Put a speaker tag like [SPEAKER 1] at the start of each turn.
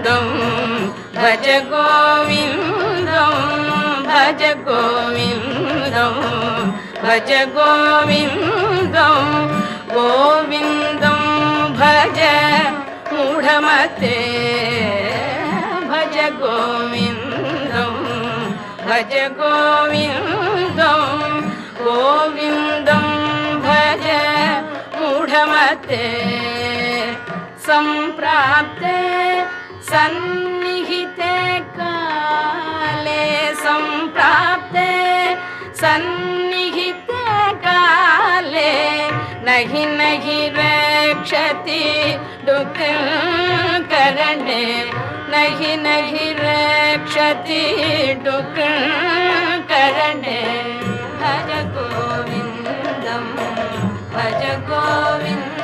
[SPEAKER 1] गोविन्दं भज गोविन्दं भज गोविन्दं भज गोविन्दं गोविन्दं भज मूढमते भज गोविन्दं भज गोविन्दं गोविन्दं भज मूढमते सम्प्राप्ते सन्निहिते काले सम्प्राप्ते सन्निहिते काले नहि नहि रक्षति डुक्करणे नहि नहि रक्षति डुक्करणे भज गोविन्दं भज गोविन्दं